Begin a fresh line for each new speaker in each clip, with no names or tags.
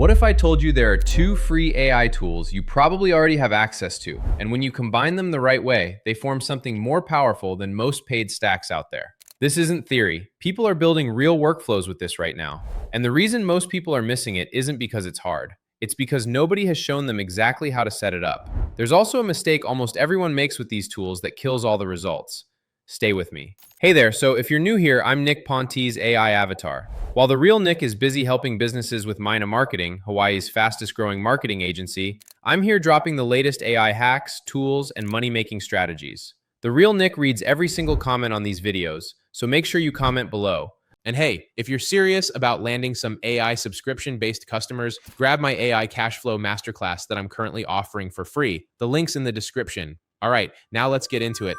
What if I told you there are two free AI tools you probably already have access to, and when you combine them the right way, they form something more powerful than most paid stacks out there? This isn't theory. People are building real workflows with this right now. And the reason most people are missing it isn't because it's hard. It's because nobody has shown them exactly how to set it up. There's also a mistake almost everyone makes with these tools that kills all the results. Stay with me. Hey there, so if you're new here, I'm Nick Ponte's AI avatar. While the real Nick is busy helping businesses with Mina Marketing, Hawaii's fastest growing marketing agency, I'm here dropping the latest AI hacks, tools, and money-making strategies. The real Nick reads every single comment on these videos, so make sure you comment below. And hey, if you're serious about landing some AI subscription-based customers, grab my AI Cashflow Masterclass that I'm currently offering for free. The link's in the description. All right, now let's get into it.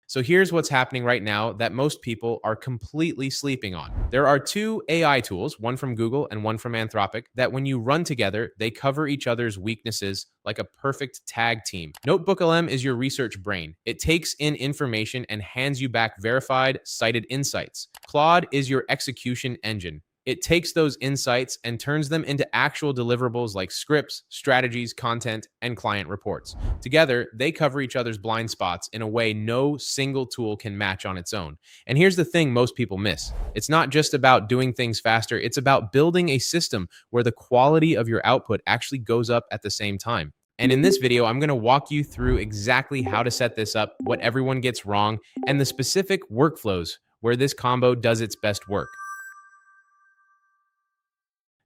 So here's what's happening right now that most people are completely sleeping on. There are two AI tools, one from Google and one from Anthropic, that when you run together, they cover each other's weaknesses like a perfect tag team. NotebookLM is your research brain. It takes in information and hands you back verified, cited insights. Claude is your execution engine. It takes those insights and turns them into actual deliverables like scripts, strategies, content, and client reports. Together, they cover each other's blind spots in a way no single tool can match on its own. And here's the thing most people miss. It's not just about doing things faster, it's about building a system where the quality of your output actually goes up at the same time. And in this video, I'm going to walk you through exactly how to set this up, what everyone gets wrong, and the specific workflows where this combo does its best work.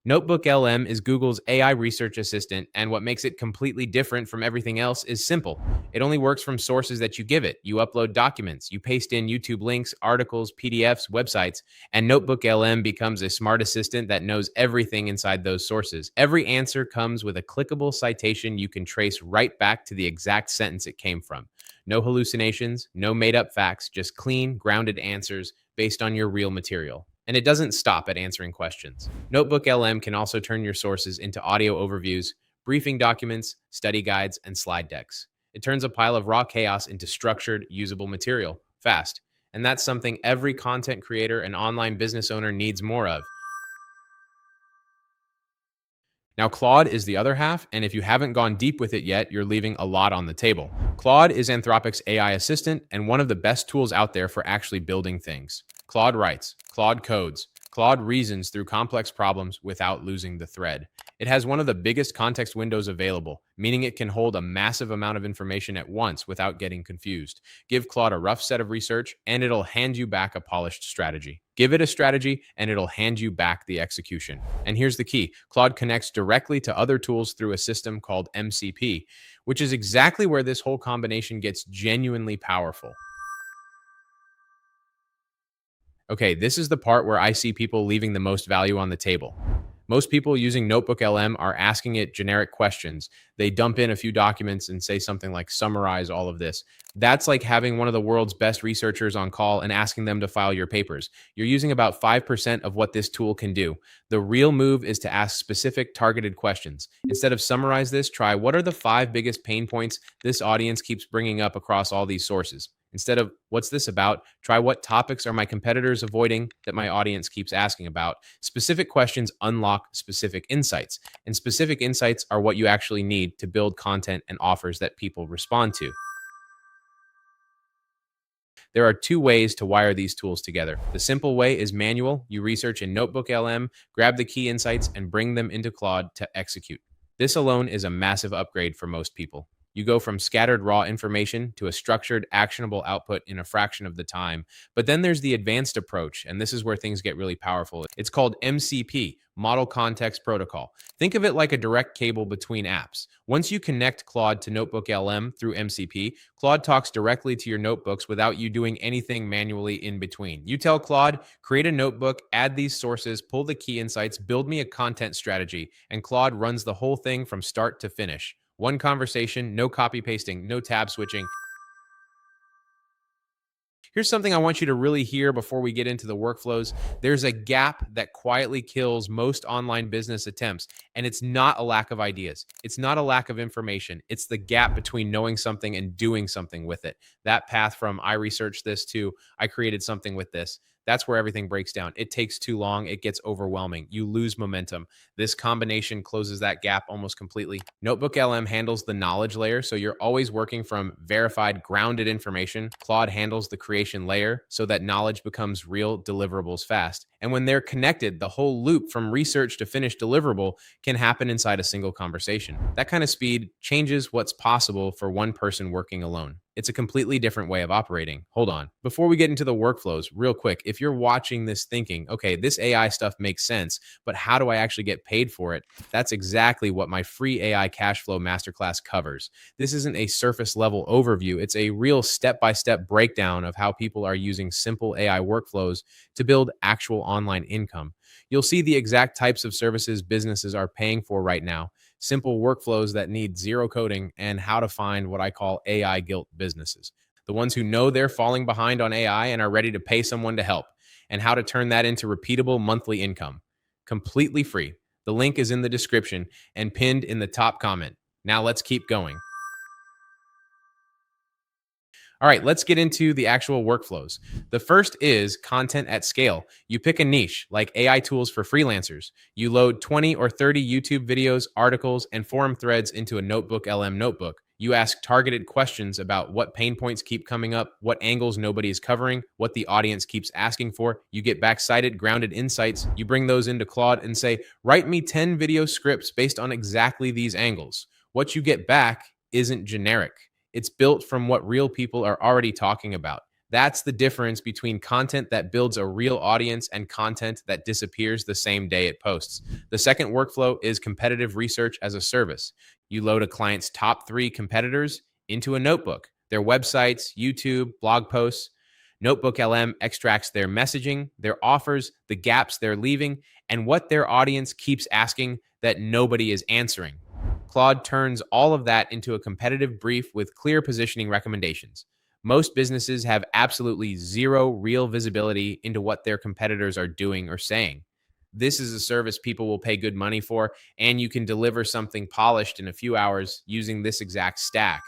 NotebookLM is Google's AI research assistant, and what makes it completely different from everything else is simple. It only works from sources that you give it. You upload documents, you paste in YouTube links, articles, PDFs, websites, and NotebookLM becomes a smart assistant that knows everything inside those sources. Every answer comes with a clickable citation you can trace right back to the exact sentence it came from. No hallucinations, no made-up facts, just clean, grounded answers based on your real material. And it doesn't stop at answering questions. NotebookLM can also turn your sources into audio overviews, briefing documents, study guides, and slide decks. It turns a pile of raw chaos into structured, usable material, fast. And that's something every content creator and online business owner needs more of. Now, Claude is the other half, and if you haven't gone deep with it yet, you're leaving a lot on the table. Claude is Anthropic's AI assistant and one of the best tools out there for actually building things. Claude writes, Claude codes, Claude reasons through complex problems without losing the thread. It has one of the biggest context windows available, meaning it can hold a massive amount of information at once without getting confused. Give Claude a rough set of research, and it'll hand you back a polished strategy. Give it a strategy, and it'll hand you back the execution. And here's the key. Claude connects directly to other tools through a system called MCP, which is exactly where this whole combination gets genuinely powerful. Okay, this is the part where I see people leaving the most value on the table. Most people using NotebookLM are asking it generic questions. They dump in a few documents and say something like summarize all of this. That's like having one of the world's best researchers on call and asking them to file your papers. You're using about 5% of what this tool can do. The real move is to ask specific targeted questions. Instead of summarize this, try what are the 5 biggest pain points this audience keeps bringing up across all these sources. Instead of what's this about, try what topics are my competitors avoiding that my audience keeps asking about. Specific questions unlock specific insights, and specific insights are what you actually need to build content and offers that people respond to. There are 2 ways to wire these tools together. The simple way is manual. You research in NotebookLM, grab the key insights, and bring them into Claude to execute. This alone is a massive upgrade for most people. You go from scattered raw information to a structured, actionable output in a fraction of the time. But then there's the advanced approach, and this is where things get really powerful. It's called MCP, Model Context Protocol. Think of it like a direct cable between apps. Once you connect Claude to NotebookLM through MCP, Claude talks directly to your notebooks without you doing anything manually in between. You tell Claude, create a notebook, add these sources, pull the key insights, build me a content strategy, and Claude runs the whole thing from start to finish. One conversation, no copy pasting, no tab switching. Here's something I want you to really hear before we get into the workflows. There's a gap that quietly kills most online business attempts, and it's not a lack of ideas. It's not a lack of information. It's the gap between knowing something and doing something with it. That path from I researched this to I created something with this. That's where everything breaks down. It takes too long. It gets overwhelming. You lose momentum. This combination closes that gap almost completely. NotebookLM handles the knowledge layer, so you're always working from verified, grounded information. Claude handles the creation layer so that knowledge becomes real deliverables fast. And when they're connected, the whole loop from research to finished deliverable can happen inside a single conversation. That kind of speed changes what's possible for one person working alone. It's a completely different way of operating. Hold on. Before we get into the workflows, real quick, if you're watching this thinking, okay, this AI stuff makes sense, but how do I actually get paid for it? That's exactly what my free AI cash flow masterclass covers. This isn't a surface level overview. It's a real step-by-step breakdown of how people are using simple AI workflows to build actual online income. You'll see the exact types of services businesses are paying for right now, simple workflows that need zero coding, and how to find what I call AI guilt businesses. The ones who know they're falling behind on AI and are ready to pay someone to help, and how to turn that into repeatable monthly income. Completely free. The link is in the description and pinned in the top comment. Now let's keep going. All right, let's get into the actual workflows. The first is content at scale. You pick a niche, like AI tools for freelancers. You load 20 or 30 YouTube videos, articles, and forum threads into a NotebookLM notebook. You ask targeted questions about what pain points keep coming up, what angles nobody is covering, what the audience keeps asking for. You get back cited, grounded insights. You bring those into Claude and say, write me 10 video scripts based on exactly these angles. What you get back isn't generic. It's built from what real people are already talking about. That's the difference between content that builds a real audience and content that disappears the same day it posts. The second workflow is competitive research as a service. You load a client's top 3 competitors into a notebook, their websites, YouTube, blog posts. NotebookLM extracts their messaging, their offers, the gaps they're leaving, and what their audience keeps asking that nobody is answering. Claude turns all of that into a competitive brief with clear positioning recommendations. Most businesses have absolutely zero real visibility into what their competitors are doing or saying. This is a service people will pay good money for, and you can deliver something polished in a few hours using this exact stack.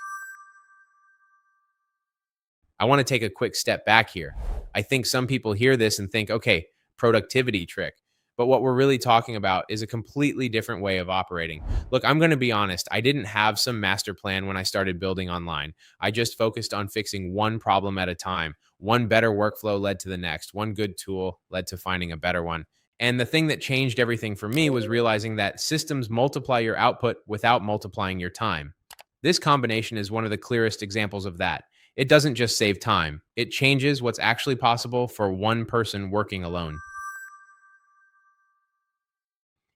I want to take a quick step back here. I think some people hear this and think, okay, productivity trick. But what we're really talking about is a completely different way of operating. Look, I'm going to be honest. I didn't have some master plan when I started building online. I just focused on fixing one problem at a time. One better workflow led to the next. One good tool led to finding a better one. And the thing that changed everything for me was realizing that systems multiply your output without multiplying your time. This combination is one of the clearest examples of that. It doesn't just save time, it changes what's actually possible for one person working alone.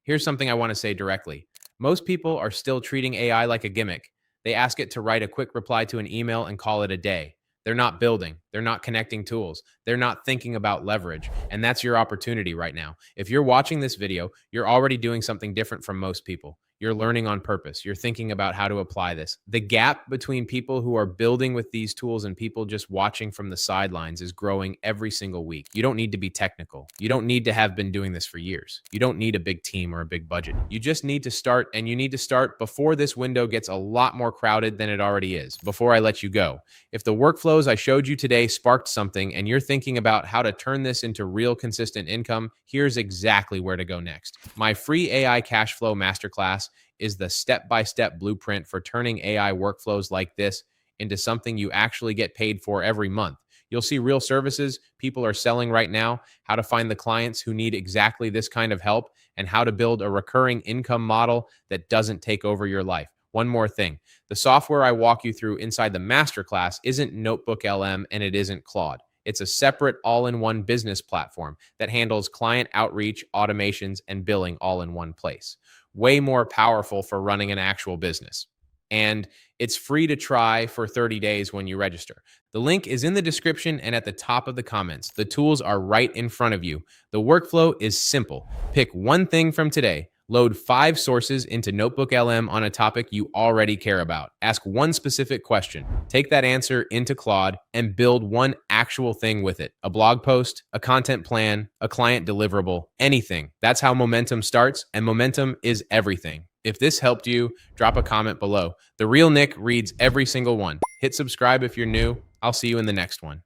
Here's something I want to say directly. Most people are still treating AI like a gimmick. They ask it to write a quick reply to an email and call it a day. They're not building. They're not connecting tools. They're not thinking about leverage. And that's your opportunity right now. If you're watching this video, you're already doing something different from most people. You're learning on purpose. You're thinking about how to apply this. The gap between people who are building with these tools and people just watching from the sidelines is growing every single week. You don't need to be technical. You don't need to have been doing this for years. You don't need a big team or a big budget. You just need to start, and you need to start before this window gets a lot more crowded than it already is. Before I let you go, if the workflows I showed you today sparked something and you're thinking about how to turn this into real consistent income, here's exactly where to go next. My free AI cash flow masterclass is the step-by-step blueprint for turning AI workflows like this into something you actually get paid for every month. You'll see real services people are selling right now, how to find the clients who need exactly this kind of help, and how to build a recurring income model that doesn't take over your life. One more thing. The software I walk you through inside the masterclass isn't NotebookLM and it isn't Claude. It's a separate all-in-one business platform that handles client outreach, automations, and billing all in one place. Way more powerful for running an actual business. And it's free to try for 30 days when you register. The link is in the description and at the top of the comments. The tools are right in front of you. The workflow is simple. Pick one thing from today. Load 5 sources into NotebookLM on a topic you already care about. Ask one specific question. Take that answer into Claude and build one actual thing with it. A blog post, a content plan, a client deliverable, anything. That's how momentum starts, and momentum is everything. If this helped you, drop a comment below. The Real Nick reads every single one. Hit subscribe if you're new. I'll see you in the next one.